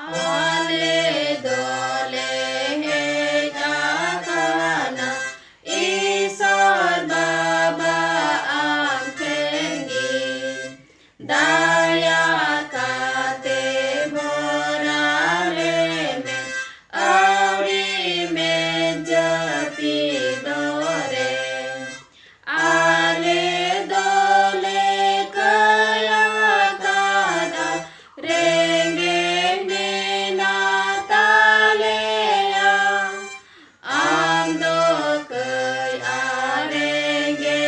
ale dole hejakana Isor Baba am tengi daya kate borare me auri me jati dore ale dole kaya kada renge me nataleya amdo kai arenge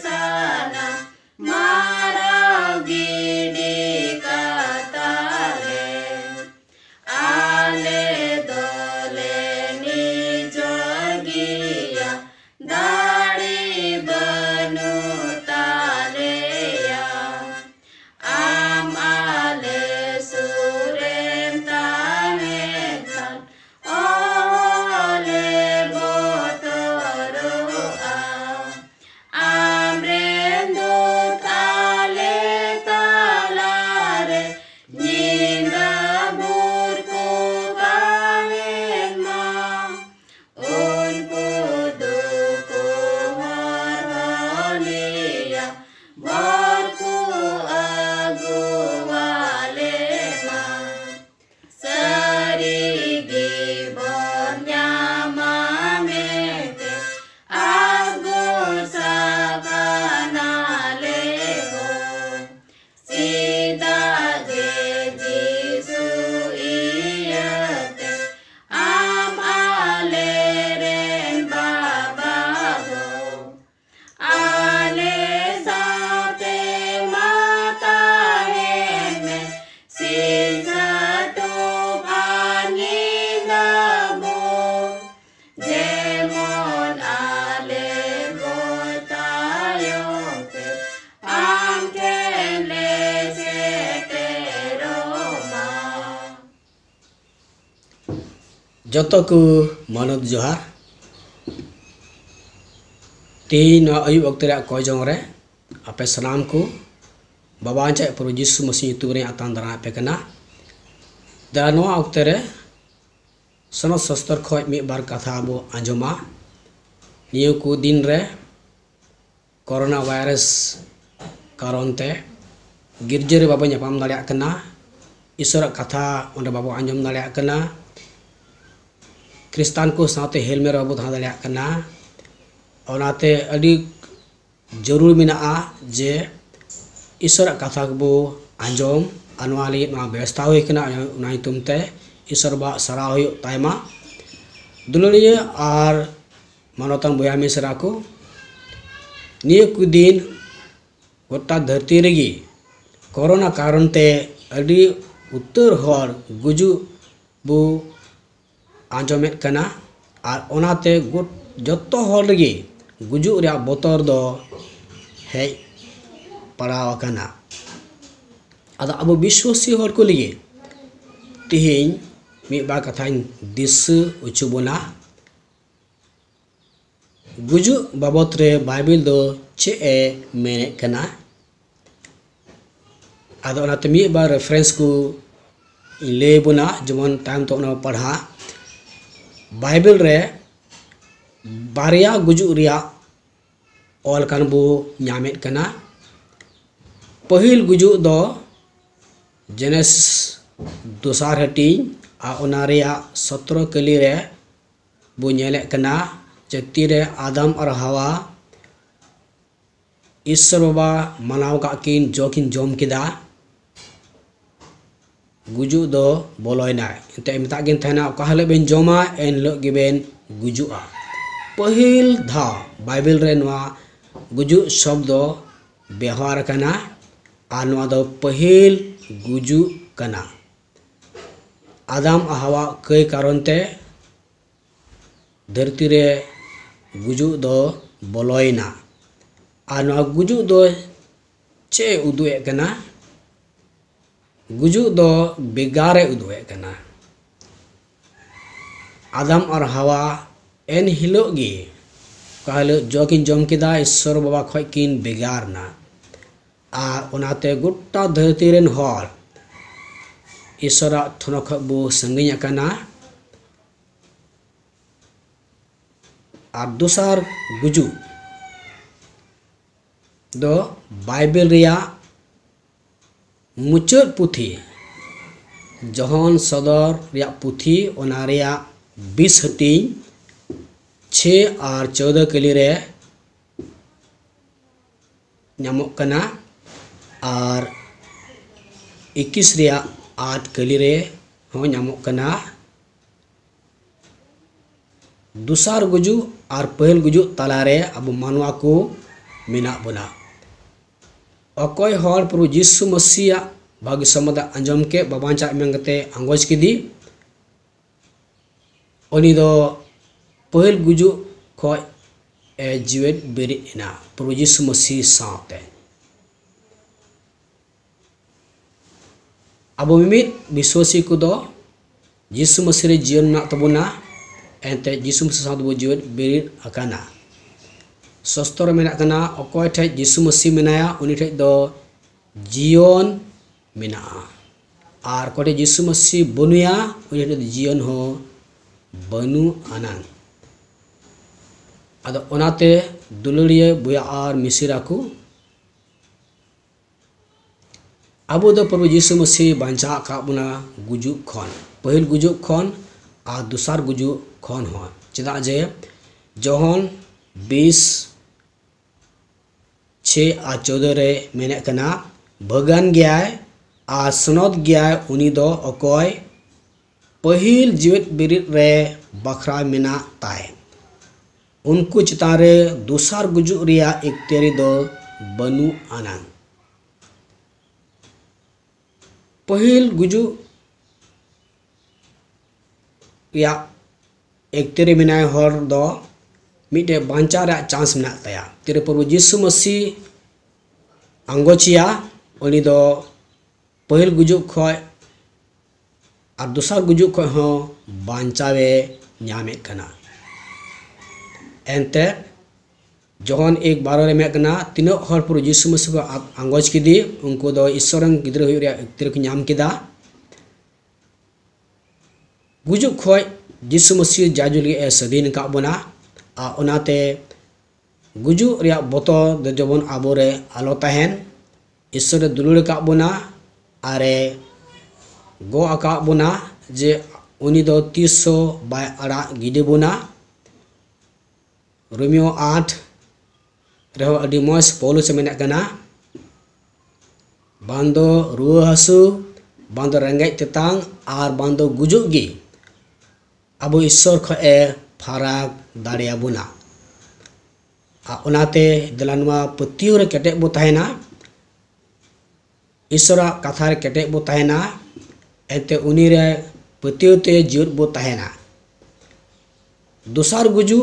sana marau gidi katale ale dole ni jorgiya dari banu taleya am ale surem tahetan ole botoroa amrendo tale talare ninda burku kahema unku duku horholiya borku aguwalema sarigi bornya mamete asgur sakana lego sida je jisu iyate am aleren babago ale sate mata heme sisato panindabo jemon ale gotayote am kele seteroma joto ku manut johar ti no ayub okte rak ko jong re ape salam ku baba ancha pro jisu masi tu re atan dara ape kana da no okte re sono sastar khoi mi bar katha abo anjoma niyo ku din re corona virus karon te girjere baba nyapam dare kana isora katha onde baba anjom dare kana Kristan को साथे helmet बाबू था दलिया कना ओनाते अडी जरूर मिना जे ईश्वर कथा को आंजोम अनवाली मा व्यवस्था हुई कना उनाई तुमते ईश्वर बा सरा हुई ताइमा दुलनिय आर मानवतन बोया मिसरा को निय कुदिन गोटा धरती रेगी कोरोना कारण ते अडी उत्तर हर गुजु बु आंजोमेत कना और ओनाते जत्तो हर लगी गुजु रे बोतर दो है पड़ाव कना अदा अब विश्वासी हर को लगी तिहिन मी बा कथाइन दिस उचुबोना गुजु बाबत रे बाइबल दो चे ए मेने कना अदा ओनाते मी बा रेफरेंस को ले बुना जमन टाइम तो ना पढ़ा बाइबल रे बारिया गुजु रिया ऑल कान बो न्यामेत कना पहिल गुजु दो जेनेस दोसार हटी आ ओना रिया 17 कली रे बो नेले कना जति रे आदम और हवा ईश्वर बाबा मनाव का किन जोकिन जोम किदा गुजु दो बोलोयना इनते मिता गिन थना कहले बेन जोमा एन लो गिबेन गुजुआ पहिल धा बाइबल रे नवा गुजु शब्द व्यवहार कना आ नवा दो पहिल गुजु कना आदम हवा कई कारण ते धरती रे गुजु दो बोलोयना आ नवा गुजु दो चे उदुए कना गुजु दो बेगारे उदुए कना आदम और हवा एन हिलोगी कहले जोकिन जम किदा ईश्वर बाबा खय किन बेगार ना आ ओनाते गोटा धरती रेन हर ईश्वरा थोन खबो संगिया कना और दूसर गुजु दो बाइबल रिया मुचाद पुथी जहन सदर रिया पुथी ओना रिया 20 हटिंग 6 और 14 कली रे नामक कना और 21 रिया 8 कली रे हो नामक कना दूसर गुजु और पहल गुजु तलारे अब मानवा को मेना बना अकोय हर प्रभु यीशु मसीह भाग्य समद अंजम के बाबांचा मेंगते अंगोज किदी उनी दो पहल गुजु खो जीवेत बेरिना प्रभु यीशु मसीह साथे अब मिमित विश्वासी को दो यीशु मसीह रे जीवन ना तबना एंते यीशु मसीह साथ बो जीवेत बेरिन अकाना सस्तर मेना कना अकोय ठे यीशु मसीह मेनाया उनी ठे दो जीवन मेना और कोटे यीशु मसीह बनुया उनी ठे जीवन हो बनु आनंद अद ओनाते दुलड़िए बुया और मिसिरा को अब दो प्रभु यीशु मसीह बांचा का बुना गुजु खन पहल गुजु खन और दूसर गुजु खन हो चेदा जे जहन 20:6 और 14 रे मेने कना भगन गया और सनद गया उनी दो अकोय पहिल जीवित बिरित रे बखरा मेना ताए उनको चितारे दूसर गुजु रिया एक तेरी दो बनु आनंद पहिल गुजु रिया एक तेरी मेनाय हर दो मिटे बांचा रा चांस मेना ताया तेरे प्रभु यीशु मसीह अंगोचिया उनी दो पहिल गुजु खय और दूसर गुजु खय हो बांचावे न्यामे कना एंते जहन एक बारो रे मेकना तीनो हर प्रभु यीशु मसीह को अंगोज किदी उनको दो ईश्वरन गिद्र हुई रे तिर को न्याम किदा गुजु खय यीशु मसीह जाजुली ए सदीन का बना आ ओनाते गुजु रिया बतो दो जबन आबोरे आलो तहन ईश्वर दुलुड़ का बना आरे गो आका बना जे उनी दो 300 बाय अड़ा गिदे बना रोमियो 8 रहो अडी मॉस पौलुस मेना कना बांदो रुआ हसु बांदो रंगाई तेतांग आर बांदो गुजुग गी अब ईश्वर ख ए फाराग दाड़िया बुना ओनाते दलानवा पतियो रे केटे बो तहना ईश्वरा कथा रे केटे बो तहना एते उनी रे पतियो ते जीव बो तहना दूसर गुजु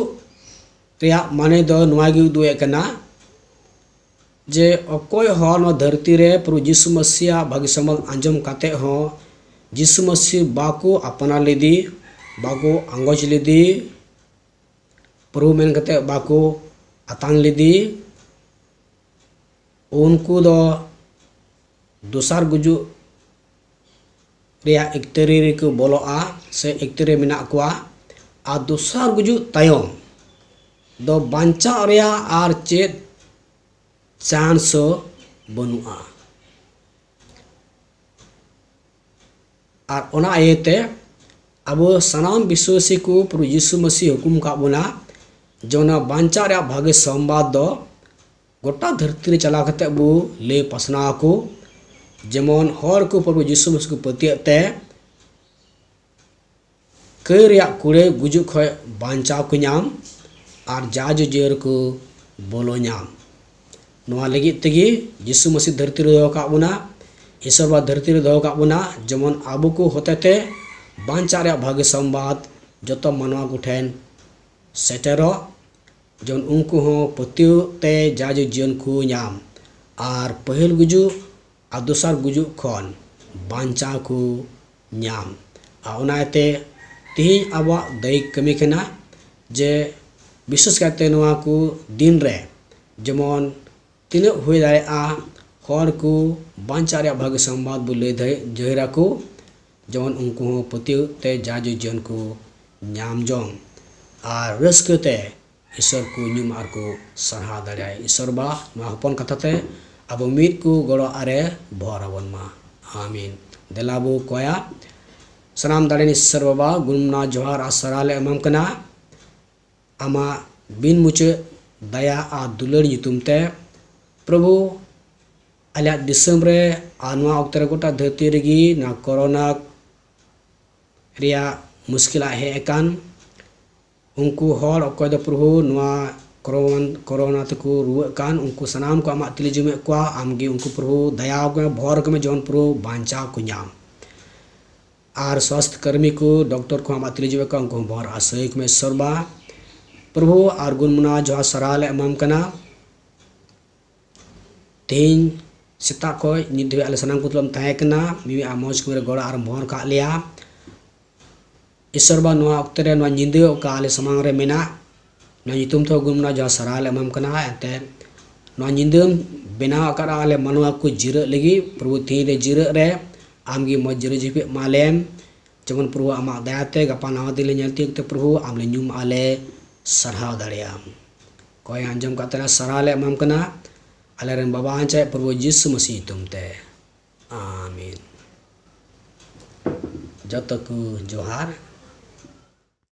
रिया माने दो नुआगी दुए कना जे अकोय हर न धरती रे प्रभु यीशु मसीह भाग्य समल अंजम काते हो यीशु मसीह बाको अपना लेदी बाको अंगोज लेदी प्रभु मेन कते बाको अतान लेदी उनको दो दूसर गुजु रिया एकतरी रे को बोलोआ से एकतरी मेना कोआ आ दूसर गुजु तायम दो बांचा रिया आर चेत चांस बनुआ और ओना आयते अब सनाम विश्वासी को प्रभु यीशु मसीह हुकुम का बना जोना बांचा रे भाग्य संवाद दो गोटा धरती रे चला कते बो ले पसना को जेमन हर को प्रभु यीशु मसीह को पतियते के रिया कुड़े गुजु खय बांचा को नाम और जाज जेर को बोलो नाम नवा लगी तेगी यीशु मसीह धरती रे दो का बना ईश्वर बा धरती रे दो का बना जेमन आबो को होतेते बांचा रे भाग्य संवाद जतो मनवा गुठेन सेटेरो जन उनको हो पतियो ते जाज जीवन को नाम और पहल गुजु और दूसर गुजु खन बांचा को नाम आते तीन अब दैक कमी कना जे विशेष करते नवा को दिन रे जेमन तीन हुए दाड़ा हर को बांचा रे भाग्य संवाद बो ले जहरा को जेमन उनको पतिव ते जाजु जीवन को नाम जोंग और रस्कते ईश्वर को न्यूम आर को सरहा दाड़े ईश्वर बा नवा हपन कथाते अब मीत को गड़ो आरे भराबन मा आमीन देलाबो कोया सनाम दाड़े ईश्वर बाबा गुरुमना जोहार आसराले एमम कना आमा बिन मुचे दया आ दुलर युतुमते प्रभु आलिया दिसम रे आनवा अक्तरे गोटा धरती रेगी ना कोरोना रिया मुश्किला हे एकान उनको हर अकोय दो प्रभु नवा कोरोना तको रुआ कान उनको सनाम को आमा तिली जुमे को आमगे उनको प्रभु दया को भर को में जौन प्रभु बांचा को नाम आर स्वास्थ्य कर्मी को डॉक्टर को आमा तिली जुमे को उनको भर आशय को में सरबा प्रभु आर गुणमुना जो सराल एमम कना तेन सेता को निधे आले सनाम को तलम ताहे कना मिमी आ मौज को गोड़ा आर भर का लिया ईश्वर बा नवा अक्तरे नवा निंदे का आले समांग रे मेना नवा युतुम तो गुणमुना जो सराल एमम कना एते नवा निंदे बेना आकार आले मनवा को जिर लगी प्रभु ती रे जिर रे आमगी मौज जिर जिपे मालेम जमन प्रभु आमा दयाते गपा नवा दिले nyalti te प्रभु आमले न्यूम आले सरहा दाड़ियाम कोई अंजम कातना सराले एमम कना आले रेन बाबा आंचे प्रभु यीशु मसीह तुमते आमीन जत को जोहार।